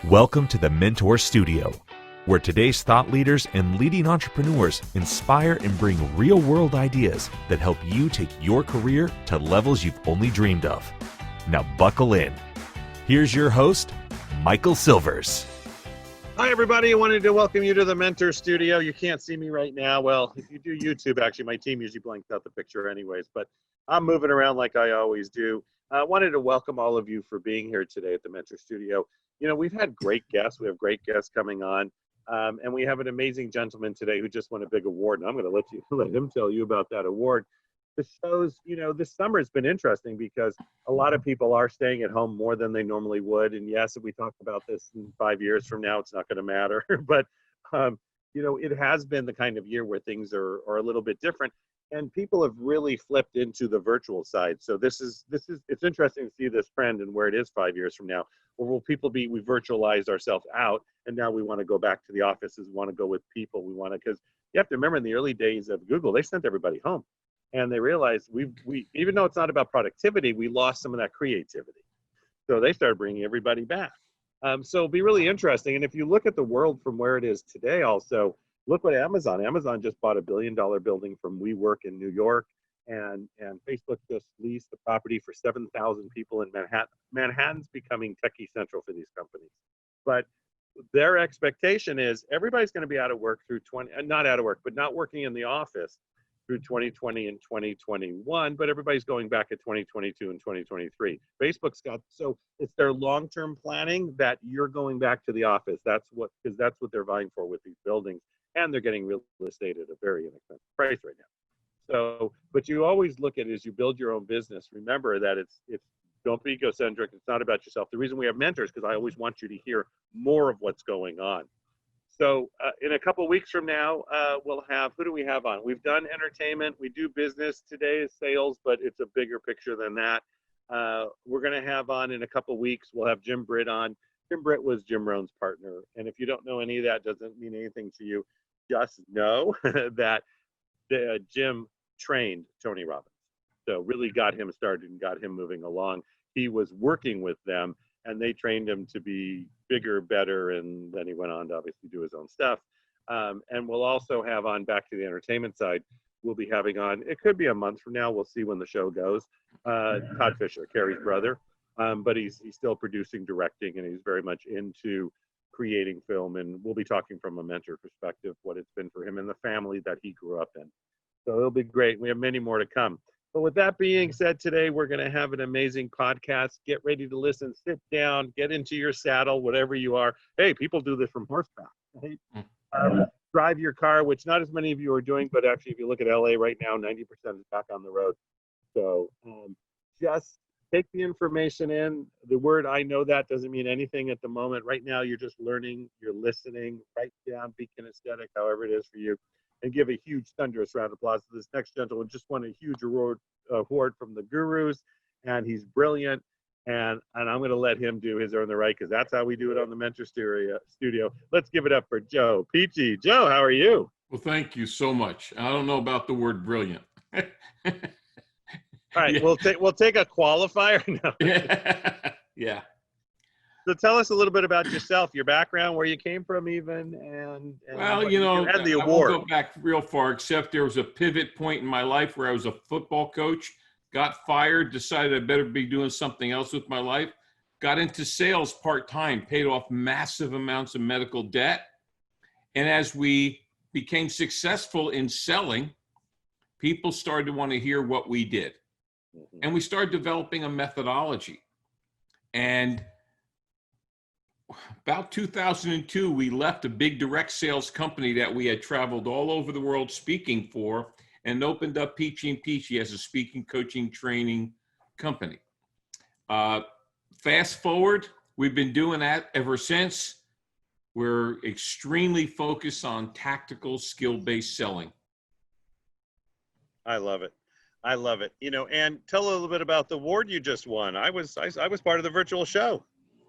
Welcome to the Mentor Studio, where today's thought leaders and leading entrepreneurs inspire and bring real-world ideas that help you take your career to levels you've only dreamed of. Now buckle in. Here's your host, Michael Silvers. Hi, everybody. I wanted to welcome you to the Mentor Studio. You can't see me right now. Well, if you do YouTube, actually, my team usually blanks out the picture anyways, but I'm moving around like I always do. I wanted to welcome all of you for being here today at the Mentor Studio. You know, we've had great guests. We have great guests coming on, and we have an amazing gentleman today who just won a big award, and I'm going to let him tell you about that award. The shows, you know, this summer has been interesting because a lot of people are staying at home more than they normally would. And yes, if we talk about this in 5 years from now, it's not going to matter. But, you know, it has been the kind of year where things are a little bit different. And people have really flipped into the virtual side. So it's interesting to see this trend and where it is 5 years from now. Where will people be, we virtualized ourselves out, and now we want to go back to the offices, we want to go with people, because you have to remember in the early days of Google, they sent everybody home. And they realized we even though it's not about productivity, we lost some of that creativity. So they started bringing everybody back. So it'll be really interesting. And if you look at the world from where it is today also, look what Amazon just bought $1 billion building from WeWork in New York. And Facebook just leased the property for 7,000 people in Manhattan. Manhattan's becoming techie central for these companies. But their expectation is everybody's going to be out of work through not working in the office through 2020 and 2021, but everybody's going back at 2022 and 2023. Facebook's so it's their long-term planning that you're going back to the office. Because that's what they're vying for with these buildings, and they're getting real estate at a very inexpensive price right now. So, but you always look at it as you build your own business. Remember that it's don't be egocentric. It's not about yourself. The reason we have mentors because I always want you to hear more of what's going on. So in a couple of weeks from now, we'll have, who do we have on? We've done entertainment. We do business. Today is sales, but it's a bigger picture than that. We're going to have on in a couple of weeks, we'll have Jim Britt on. Jim Britt was Jim Rohn's partner. And if you don't know any of that, doesn't mean anything to you. Just know that Jim trained Tony Robbins. So really got him started and got him moving along. He was working with them, and they trained him to be bigger, better, and then he went on to obviously do his own stuff. And we'll also have on, back to the entertainment side, we'll be having on, it could be a month from now, we'll see when the show goes, Todd Fisher, Carrie's brother. But he's still producing, directing, and he's very much into creating film. And we'll be talking from a mentor perspective, what it's been for him and the family that he grew up in. So it'll be great. We have many more to come. But with that being said, today we're going to have an amazing podcast. Get ready to listen, sit down, get into your saddle, whatever you are. Hey, people do this from horseback. Right? Drive your car, which not as many of you are doing, but actually if you look at LA right now, 90% is back on the road. So just take the information in. The word I know that doesn't mean anything at the moment. Right now you're just learning, you're listening, write down, be kinesthetic, however it is for you. And give a huge thunderous round of applause to this next gentleman. Just won a huge award from the Gurus, and he's brilliant. And I'm going to let him do his Earn the Right, because that's how we do it on the Mentor Studio. Let's give it up for Joe Pici. Joe, how are you? Well, thank you so much. I don't know about the word brilliant. All right, yeah. We'll take a qualifier. No. Yeah. So tell us a little bit about yourself, your background, where you came from even, and well, you know, and the award. I won't go back real far, except there was a pivot point in my life where I was a football coach, got fired, decided I better be doing something else with my life, got into sales part-time, paid off massive amounts of medical debt. And as we became successful in selling, people started to want to hear what we did. Mm-hmm. And we started developing a methodology. And about 2002, we left a big direct sales company that we had traveled all over the world speaking for and opened up Pici Pici as a speaking, coaching, training company. Fast forward, we've been doing that ever since. We're extremely focused on tactical, skill-based selling. I love it. I love it. You know, and tell a little bit about the award you just won. I was part of the virtual show.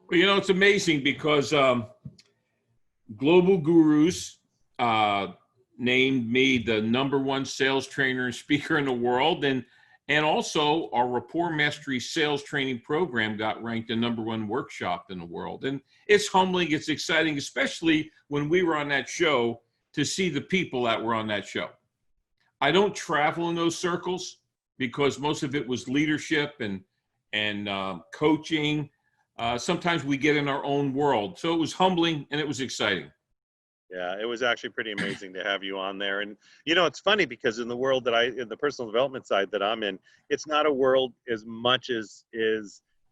Well, you know, it's amazing because Global Gurus named me the #1 sales trainer and speaker in the world. And And also our Rapport Mastery sales training program got ranked the #1 workshop in the world. And it's humbling, it's exciting, especially when we were on that show, to see the people that were on that show. I don't travel in those circles because most of it was leadership and coaching. Sometimes we get in our own world. So it was humbling and it was exciting. Yeah, it was actually pretty amazing to have you on there. And, it's funny because in the world in the personal development side that I'm in, it's not a world as much as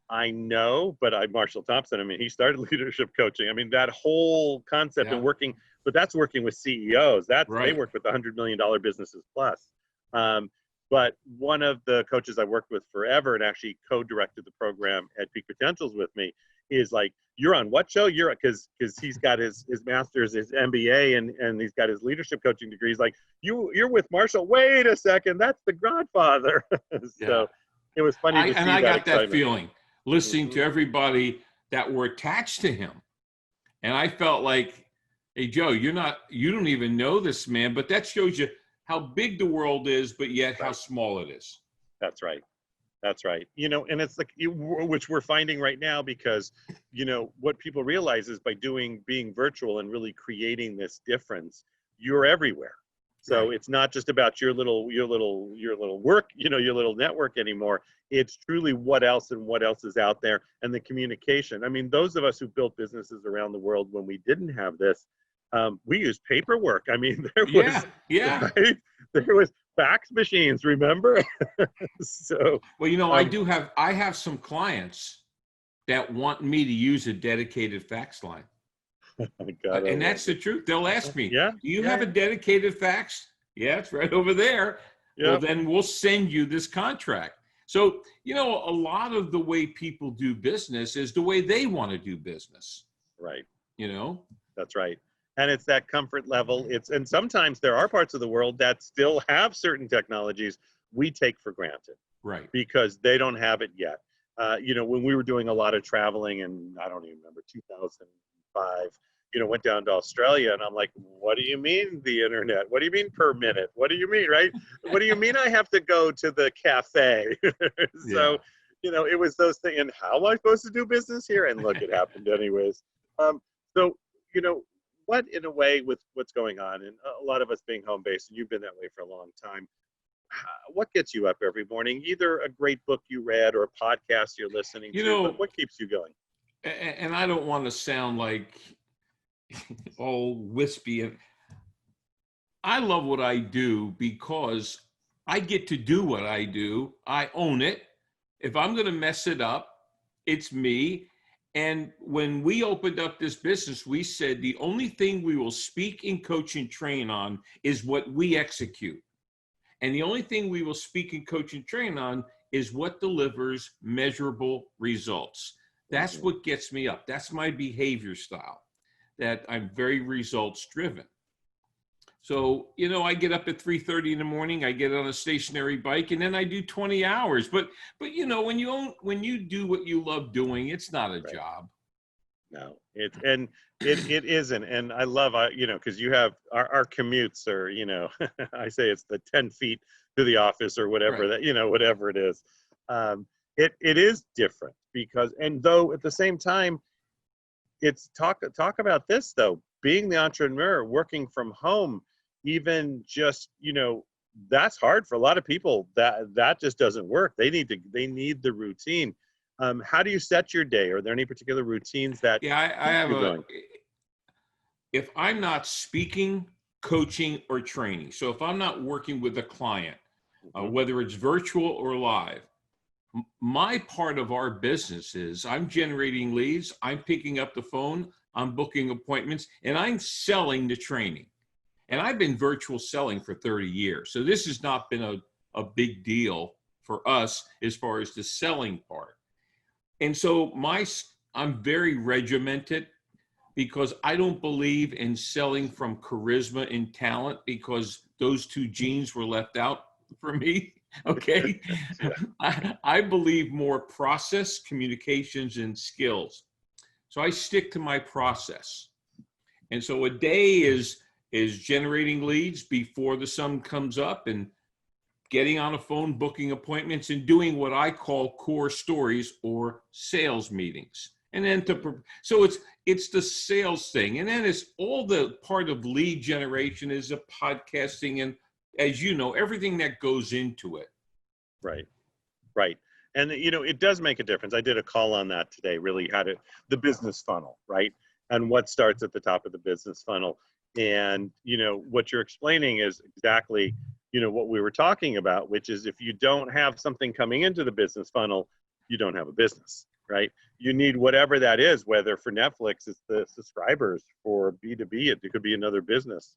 I know, but Marshall Thompson, I mean, he started leadership coaching. I mean, that whole concept of working, but that's working with CEOs. They work with $100 million businesses plus. But one of the coaches I worked with forever and actually co-directed the program at Peak Potentials with me is like, you're on what show? You're because he's got his master's, his MBA, and he's got his leadership coaching degree. He's like, you're with Marshall. Wait a second, that's the Godfather. So it was funny to see and I that got excitement. that feeling listening to everybody that were attached to him, and I felt like, hey Joe, you don't even know this man, but that shows you how big the world is, but yet how small it is. That's right. That's right. And it's like, which we're finding right now because, what people realize is by being virtual and really creating this difference, you're everywhere. So it's not just about your little work, your little network anymore. It's truly what else is out there and the communication. I mean, those of us who built businesses around the world when we didn't have this, we used paperwork. I mean, there was, right? There was fax machines, remember? So, well, I have some clients that want me to use a dedicated fax line. And that's the truth. They'll ask me, do you have a dedicated fax? Yeah, it's right over there. Yep. Well, then we'll send you this contract. So, a lot of the way people do business is the way they want to do business. Right. That's right. And it's that comfort level. And sometimes there are parts of the world that still have certain technologies we take for granted. Right. Because they don't have it yet. When we were doing a lot of traveling, and I don't even remember, 2005, went down to Australia, and I'm like, what do you mean the internet? What do you mean per minute? What do you mean, right? What do you mean I have to go to the cafe? So, it was those things. And how am I supposed to do business here? And look, it happened anyways. So, what, in a way, with what's going on, and a lot of us being home-based, and you've been that way for a long time, what gets you up every morning? Either a great book you read or a podcast you're listening to, but what keeps you going? And I don't want to sound like all wispy. I love what I do because I get to do what I do. I own it. If I'm going to mess it up, it's me. And when we opened up this business, we said the only thing we will speak and coach and train on is what we execute. And the only thing we will speak and coach and train on is what delivers measurable results. That's what gets me up. That's my behavior style, that I'm very results driven. So, I get up at 3:30 in the morning, I get on a stationary bike, and then I do 20 hours. But when you do what you love doing, it's not a job. No, it isn't. And I love, because you have our commutes are, I say it's the 10 feet to the office or whatever whatever it is. It is different because, and though at the same time, it's talk about this though, being the entrepreneur, working from home, even just, that's hard for a lot of people. That just doesn't work. They need the routine. How do you set your day? Are there any particular routines that I have if I'm not speaking, coaching, or training, so if I'm not working with a client, whether it's virtual or live, my part of our business is I'm generating leads, I'm picking up the phone, I'm booking appointments, and I'm selling the training. And I've been virtual selling for 30 years. So this has not been a big deal for us as far as the selling part. And so I'm very regimented because I don't believe in selling from charisma and talent because those two genes were left out for me. Okay. I believe more process, communications, and skills. So I stick to my process. And so a day is generating leads before the sun comes up and getting on a phone, booking appointments, and doing what I call core stories or sales meetings. And then so it's the sales thing. And then it's all the part of lead generation is a podcasting. And as you know, everything that goes into it. Right. Right. And, it does make a difference. I did a call on that today, really the business funnel, right? And what starts at the top of the business funnel. And, what you're explaining is exactly, what we were talking about, which is if you don't have something coming into the business funnel, you don't have a business, right? You need whatever that is, whether for Netflix, it's the subscribers, for B2B, it could be another business.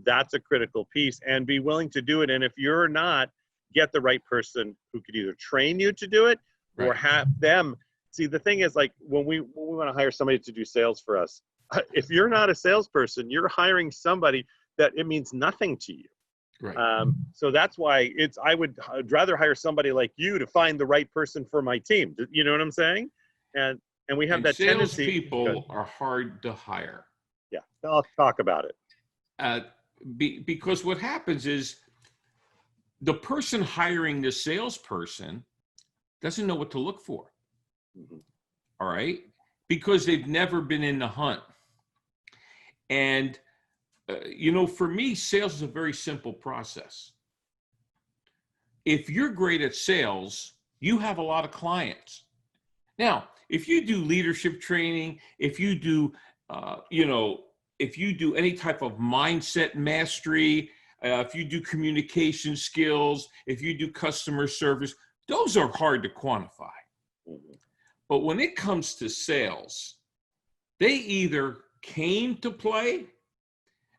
That's a critical piece, and be willing to do it. And if you're not, get the right person who could either train you to do it or have them. See, the thing is, like when we want to hire somebody to do sales for us, if you're not a salesperson, you're hiring somebody that it means nothing to you. Right. So that's why I'd rather hire somebody like you to find the right person for my team. You know what I'm saying? And we have that tendency. Salespeople are hard to hire. Yeah, I'll talk about it. Because what happens is the person hiring the salesperson doesn't know what to look for. Mm-hmm. All right? Because they've never been in the hunt. And, for me, sales is a very simple process. If you're great at sales, you have a lot of clients. Now, if you do leadership training, if you do, if you do any type of mindset mastery, if you do communication skills, if you do customer service, those are hard to quantify. Mm-hmm. But when it comes to sales, they either came to play.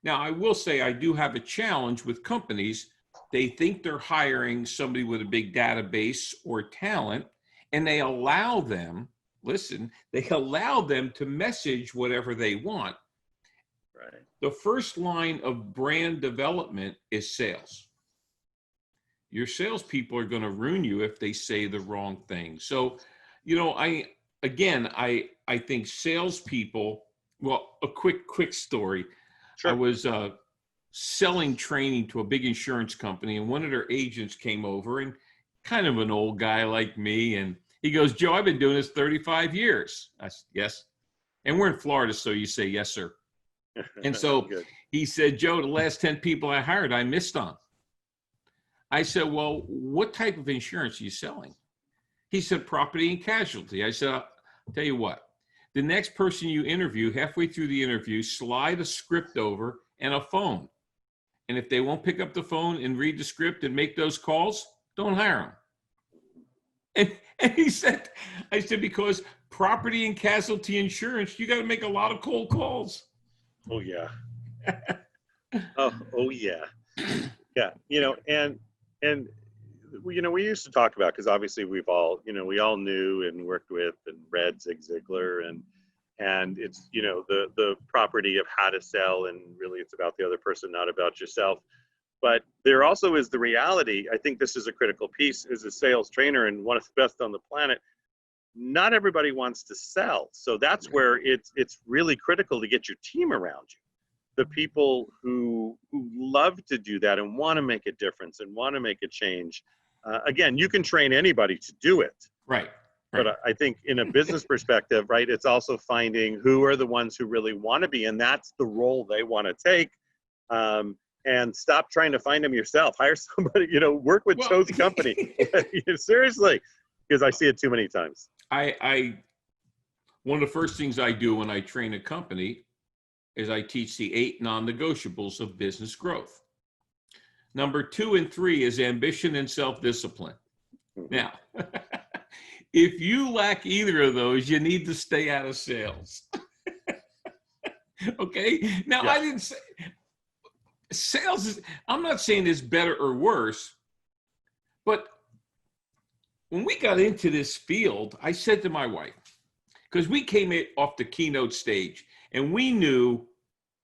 Now, I will say I do have a challenge with companies. They think they're hiring somebody with a big database or talent, and they allow them to message whatever they want. Right. The The first line of brand development is sales. Your salespeople are going to ruin you if they say the wrong thing. So, I think salespeople. Well, a quick story. Sure. I was selling training to a big insurance company, and one of their agents came over, and kind of an old guy like me, and he goes, "Joe, I've been doing this 35 years." I said, "Yes." And we're in Florida, so you say, "Yes, sir." And so he said, "Joe, the last 10 people I hired, I missed on." I said, "Well, what type of insurance are you selling?" He said, "Property and casualty." I said, "I'll tell you what, the next person you interview, halfway through the interview, slide a script over and a phone. And if they won't pick up the phone and read the script and make those calls, don't hire them." And he said, I said, because property and casualty insurance, you got to make a lot of cold calls. Oh, yeah. oh, yeah. Yeah. And we used to talk about, because obviously we all knew and worked with and read Zig Ziglar, and it's, the property of how to sell, and really it's about the other person, not about yourself. But there also is the reality. I think this is a critical piece as a sales trainer, and one of the best on the planet. Not everybody wants to sell. So that's where it's really critical to get your team around you. The people who love to do that and want to make a difference and want to make a change. Again, you can train anybody to do it. Right. But I think in a business perspective, right, it's also finding who are the ones who really want to be, and that's the role they want to take. And stop trying to find them yourself. Hire somebody, work with Joe's company. Seriously, because I see it too many times. One of the first things I do when I train a company is I teach the 8 non-negotiables of business growth. Number 2 and 3 is ambition and self-discipline. Mm-hmm. Now, if you lack either of those, you need to stay out of sales. Okay? Now, yeah. I didn't say sales is, I'm not saying it's better or worse, but when we got into this field, I said to my wife, because we came off the keynote stage and we knew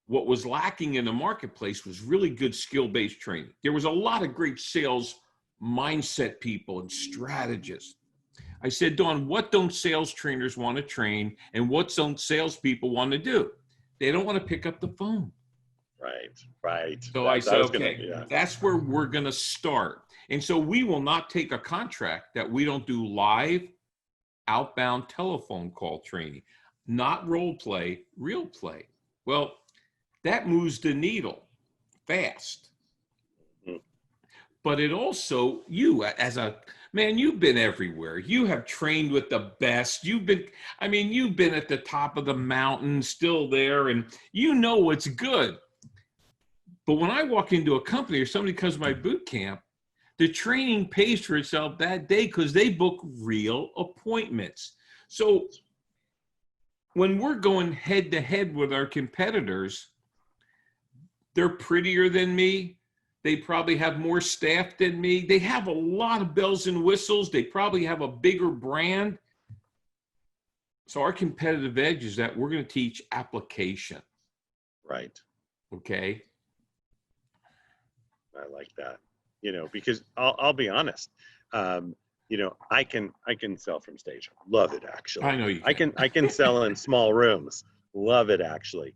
what was lacking in the marketplace was really good skill-based training. There was a lot of great sales mindset people and strategists. I said, Dawn, what don't sales trainers want to train, and what don't salespeople want to do? They don't want to pick up the phone. Right. So I said, was gonna, okay, yeah. that's where we're going to start. And so we will not take a contract that we don't do live outbound telephone call training, not role play, real play. Well, that moves the needle fast. Mhm. But it also, you as a man, you've been everywhere. You have trained with the best. You've been at the top of the mountain, still there, and you know what's good. But when I walk into a company or somebody comes to my boot camp, the training pays for itself that day because they book real appointments. So when we're going head to head with our competitors, they're prettier than me. They probably have more staff than me. They have a lot of bells and whistles. They probably have a bigger brand. So our competitive edge is that we're going to teach application. Right. Okay. I like that. Because I'll be honest. I can sell from stage. Love it, actually. I know you can. I can sell in small rooms. Love it, actually.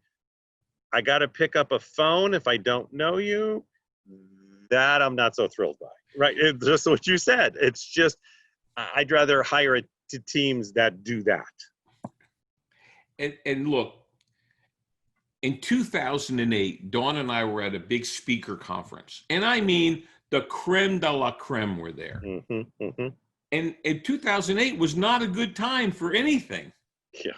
I got to pick up a phone if I don't know you. That I'm not so thrilled by. Right? It's just what you said. It's just I'd rather hire to teams that do that. And look, in 2008, Dawn and I were at a big speaker conference. And I mean, the creme de la creme were there. Mm-hmm, mm-hmm. And in 2008 was not a good time for anything. Yeah.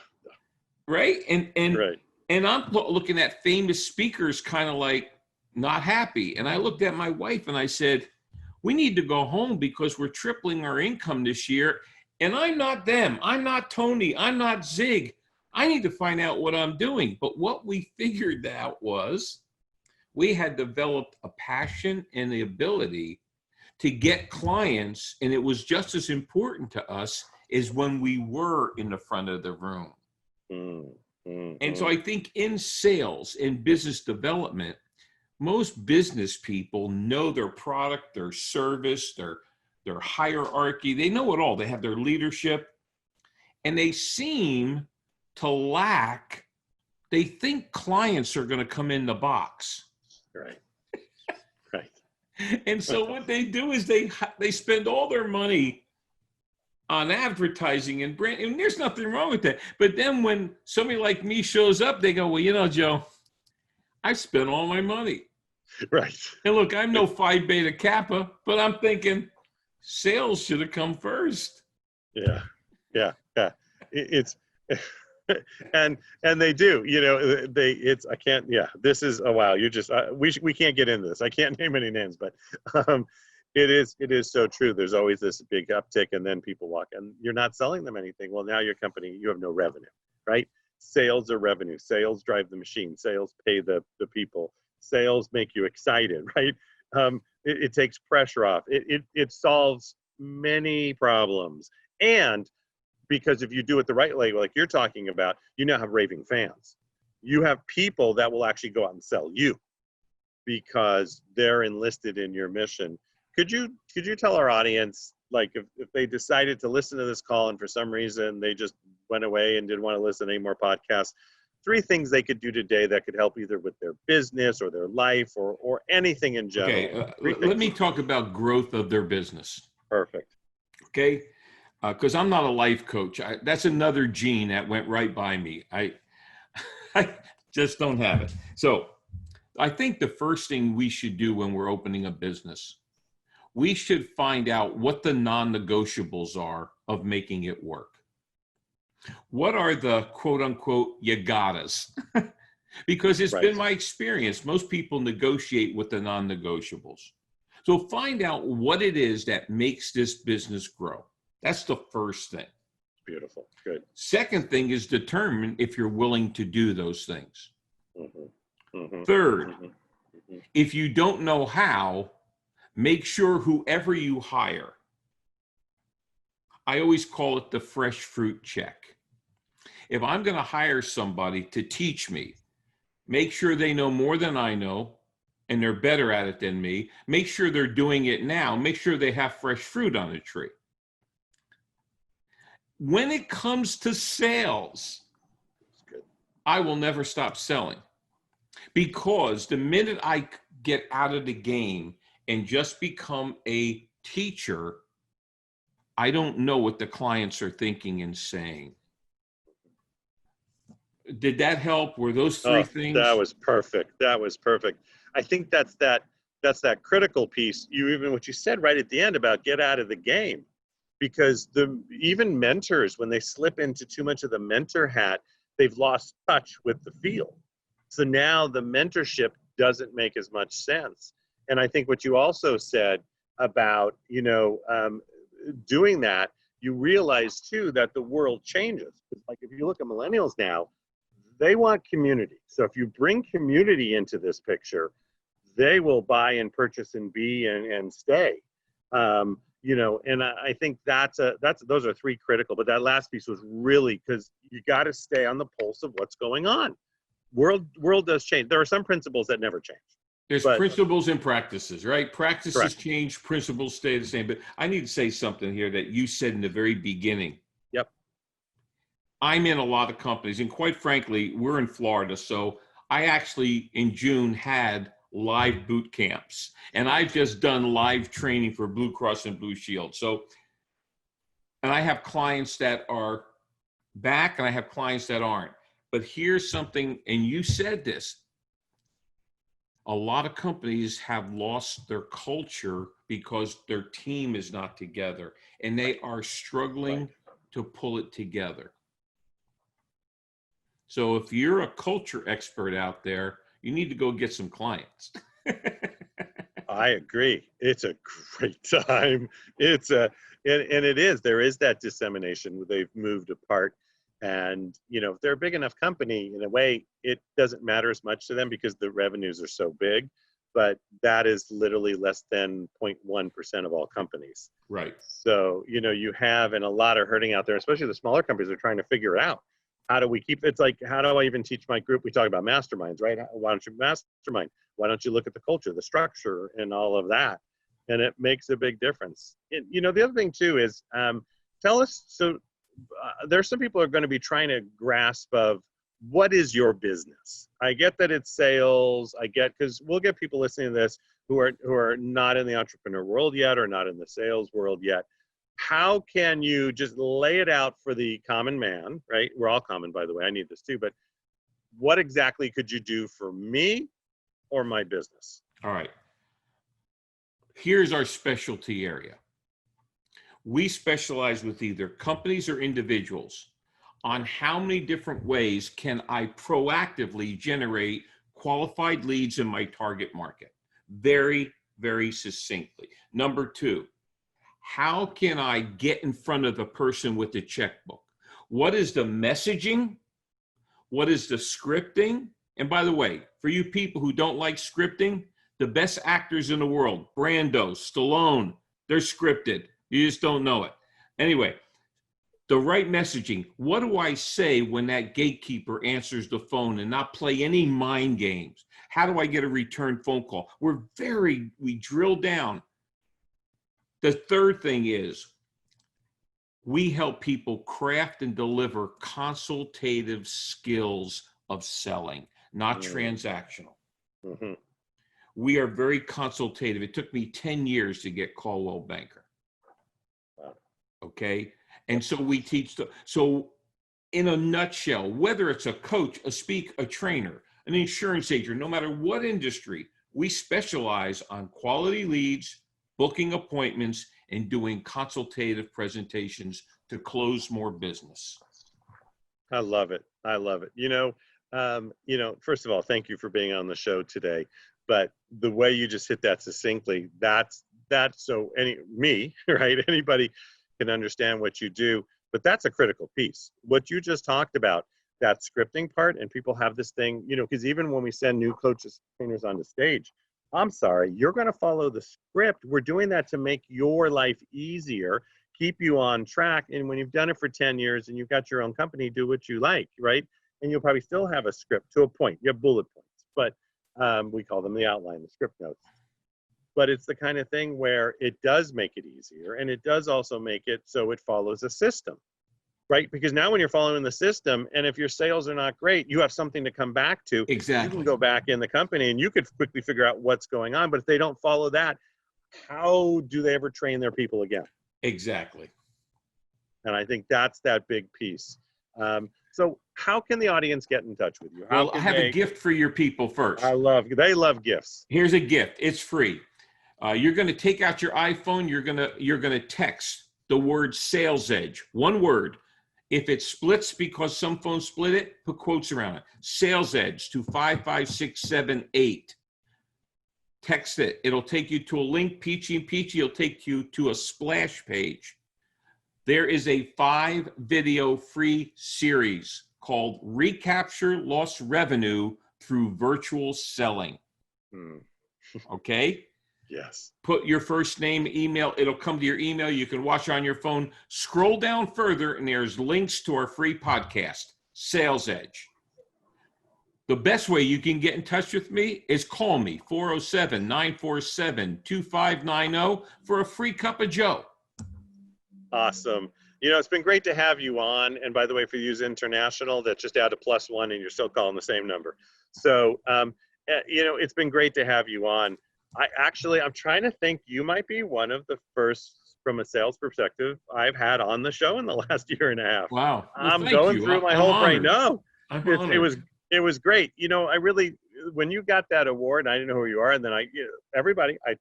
Right? And Right. And I'm looking at famous speakers kind of like not happy. And I looked at my wife and I said, we need to go home because we're tripling our income this year. And I'm not them. I'm not Tony. I'm not Zig. I need to find out what I'm doing. But what we figured out was we had developed a passion and the ability to get clients. And it was just as important to us as when we were in the front of the room. Mm-hmm. And so I think in sales, in business development, most business people know their product, their service, their hierarchy. They know it all. They have their leadership. And they seem to lack, they think clients are going to come in the box. Right. Right. And so what they do is they spend all their money on advertising and brand, and there's nothing wrong with that. But then when somebody like me shows up, they go, well, Joe, I spent all my money. Right. And look, I'm no Phi Beta Kappa, but I'm thinking sales should have come first. Yeah. It's and they do. I can't. Yeah. This is wow. You just we can't get into this. I can't name any names, but it is so true. There's always this big uptick, and then people walk, and you're not selling them anything. Well, now your company, you have no revenue, right? Sales are revenue. Sales drive the machine. Sales pay the people. Sales make you excited, right? It takes pressure off. It solves many problems, and because if you do it the right way, like you're talking about, you now have raving fans. You have people that will actually go out and sell you because they're enlisted in your mission. Could you tell our audience, like if they decided to listen to this call and for some reason they just went away and didn't want to listen to any more podcasts, 3 things they could do today that could help either with their business or their life or anything in general? Okay, let me talk about growth of their business. Perfect. Okay, because I'm not a life coach. That's another gene that went right by me. I just don't have it. So I think the first thing we should do when we're opening a business, we should find out what the non-negotiables are of making it work. What are the quote unquote you gottas? Because it's been my experience. Most people negotiate with the non-negotiables. So find out what it is that makes this business grow. That's the first thing. Beautiful. Good. Second thing is determine if you're willing to do those things. Mm-hmm. Mm-hmm. Third, Mm-hmm. if you don't know how, make sure whoever you hire, I always call it the fresh fruit check. If I'm going to hire somebody to teach me, make sure they know more than I know and they're better at it than me. Make sure they're doing it now. Make sure they have fresh fruit on the tree. When it comes to sales, I will never stop selling. Because the minute I get out of the game and just become a teacher, I don't know what the clients are thinking and saying. Did that help? Were those three Oh, that things? was perfect. That was perfect. I think that's that critical piece. You even what you said right at the end about get out of the game, because the even mentors, when they slip into too much of the mentor hat, they've lost touch with the field. So now the mentorship doesn't make as much sense. And I think what you also said about doing that, you realize too that the world changes. Like if you look at millennials now, they want community. So if you bring community into this picture, they will buy and purchase and be and stay. And I think that's those are three critical. But that last piece was really because you got to stay on the pulse of what's going on. World does change. There are some principles that never change. There's But principles and practices, right? Practices correct. change, principles stay the same. But I need to say something here that you said in the very beginning. Yep. I'm in a lot of companies, and quite frankly, we're in Florida. So I actually, in June, had live boot camps, and I've just done live training for Blue Cross and Blue Shield. So, and I have clients that are back, and I have clients that aren't. But here's something, and you said this, a lot of companies have lost their culture because their team is not together, and they are struggling to pull it together. So if you're a culture expert out there, you need to go get some clients. I agree. It's a great time. And it is. There is that dissemination. They've moved apart. And, if they're a big enough company, in a way, it doesn't matter as much to them because the revenues are so big. But that is literally less than 0.1% of all companies. Right. So, you have, and a lot are hurting out there, especially the smaller companies are trying to figure it out. How do we keep, it's like, how do I even teach my group? We talk about masterminds, right? Why don't you mastermind? Why don't you look at the culture, the structure, and all of that? And it makes a big difference. The other thing too is tell us, so there's some people are going to be trying to grasp of what is your business? I get that it's sales. I get, because we'll get people listening to this who are not in the entrepreneur world yet or not in the sales world yet. How can you just lay it out for the common man, right? We're all common, by the way. I need this too. But what exactly could you do for me or my business? All right. Here's our specialty area. We specialize with either companies or individuals on how many different ways can I proactively generate qualified leads in my target market. Very, very succinctly. Number two, how can I get in front of the person with the checkbook? What is the messaging? What is the scripting? And by the way, for you people who don't like scripting, the best actors in the world, Brando, Stallone, they're scripted. You just don't know it. Anyway, the right messaging. What do I say when that gatekeeper answers the phone and not play any mind games? How do I get a return phone call? We drill down. The third thing is we help people craft and deliver consultative skills of selling, not transactional. Mm-hmm. We are very consultative. It took me 10 years to get Coldwell Banker. Wow. Okay. And so we teach so in a nutshell, whether it's a coach, a speaker, a trainer, an insurance agent, no matter what industry, we specialize on quality leads, booking appointments, and doing consultative presentations to close more business. I love it. I love it. First of all, thank you for being on the show today. But the way you just hit that succinctly, that's so right? Anybody can understand what you do, but that's a critical piece. What you just talked about, that scripting part, and people have this thing, because even when we send new coaches, trainers on the stage, I'm sorry, you're going to follow the script. We're doing that to make your life easier, keep you on track. And when you've done it for 10 years and you've got your own company, do what you like, right? And you'll probably still have a script to a point. You have bullet points, but we call them the outline, the script notes. But it's the kind of thing where it does make it easier, and it does also make it so it follows a system. right? Because now when you're following the system, and if your sales are not great, you have something to come back to. Exactly. You can go back in the company and you could quickly figure out what's going on. But if they don't follow that, how do they ever train their people again? Exactly. And I think that's that big piece. So how can the audience get in touch with you? Well, I have a gift for your people first. They love gifts. Here's a gift. It's free. You're going to take out your iPhone. You're going to text the word Sales Edge, one word. If it splits because some phones split it, put quotes around it. Sales Edge to 55678. Text it. It'll take you to a link. Pici Pici will take you to a splash page. There is a 5-video free series called Recapture Lost Revenue Through Virtual Selling. Okay? Yes. Put your first name, email. It'll come to your email. You can watch it on your phone. Scroll down further, and there's links to our free podcast, Sales Edge. The best way you can get in touch with me is call me, 407-947-2590 for a free cup of Joe. Awesome. It's been great to have you on. And by the way, if you use international, that's just add a +1 and you're still calling the same number. So, it's been great to have you on. I'm trying to think, you might be one of the first, from a sales perspective, I've had on the show in the last year and a half. Wow. Well, I'm going through my whole brain. No, it was great. I really, when you got that award, I didn't know who you are. And then I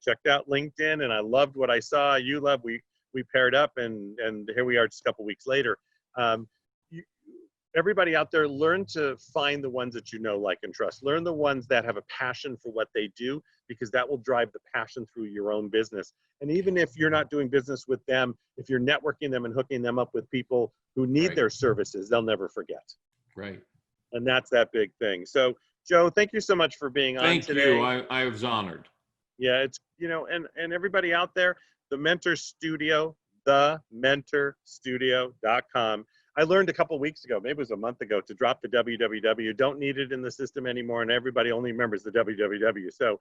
checked out LinkedIn and I loved what I saw. You loved, we paired up and here we are just a couple weeks later. Everybody out there, learn to find the ones that you know, like, and trust. Learn the ones that have a passion for what they do, because that will drive the passion through your own business. And even if you're not doing business with them, if you're networking them and hooking them up with people who need their services, they'll never forget. Right. And that's that big thing. So, Joe, thank you so much for being on today. Thank you. I was honored. Yeah, it's, and everybody out there, The Mentor Studio, thementorstudio.com. I learned a couple weeks ago, maybe it was a month ago, to drop the www. Don't need it in the system anymore, and everybody only remembers the www. So,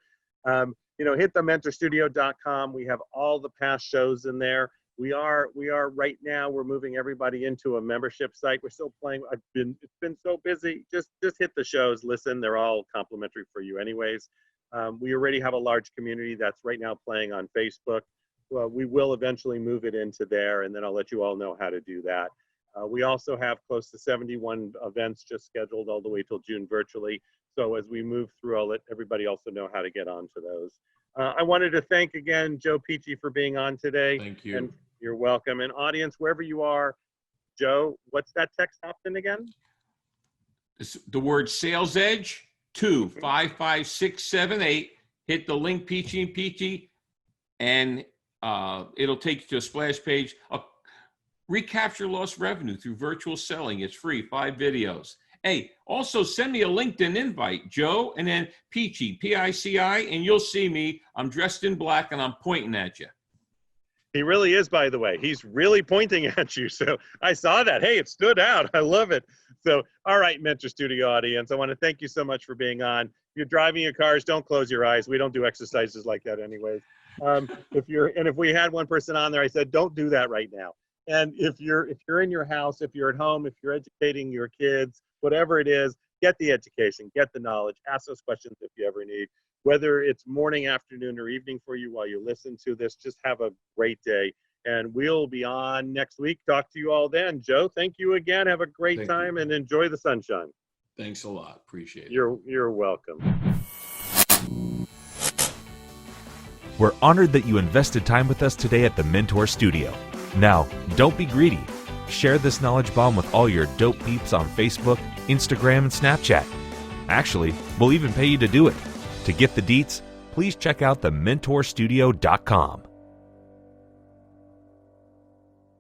hit thementorstudio.com. We have all the past shows in there. We are right now, we're moving everybody into a membership site. We're still playing. It's been so busy. Just hit the shows, listen. They're all complimentary for you anyways. We already have a large community that's right now playing on Facebook. Well, we will eventually move it into there, and then I'll let you all know how to do that. We also have close to 71 events just scheduled all the way till June virtually. So as we move through, I'll let everybody also know how to get onto those. I wanted to thank again Joe Pici for being on today. Thank you. And you're welcome. And audience, wherever you are, Joe, what's that text option again? It's the word Sales Edge to 55678. Hit the link, Pici Pici, and it'll take you to a splash page. Recapture lost revenue through virtual selling. It's free, 5 videos. Hey, also send me a LinkedIn invite, Joe, and then Pici, P-I-C-I, and you'll see me. I'm dressed in black and I'm pointing at you. He really is, by the way. He's really pointing at you. So I saw that. Hey, it stood out. I love it. So, all right, Mentor Studio audience, I want to thank you so much for being on. If you're driving your cars, don't close your eyes. We don't do exercises like that anyways. If we had one person on there, I said, don't do that right now. And if you're in your house, if you're at home, if you're educating your kids, whatever it is, get the education, get the knowledge, ask those questions if you ever need. Whether it's morning, afternoon, or evening for you while you listen to this, just have a great day. And we'll be on next week. Talk to you all then. Joe, thank you again. Have a great time and enjoy the sunshine. Thanks a lot. Appreciate it. You're welcome. We're honored that you invested time with us today at the Mentor Studio. Now, don't be greedy. Share this knowledge bomb with all your dope peeps on Facebook, Instagram, and Snapchat. Actually, we'll even pay you to do it. To get the deets, please check out thementorstudio.com.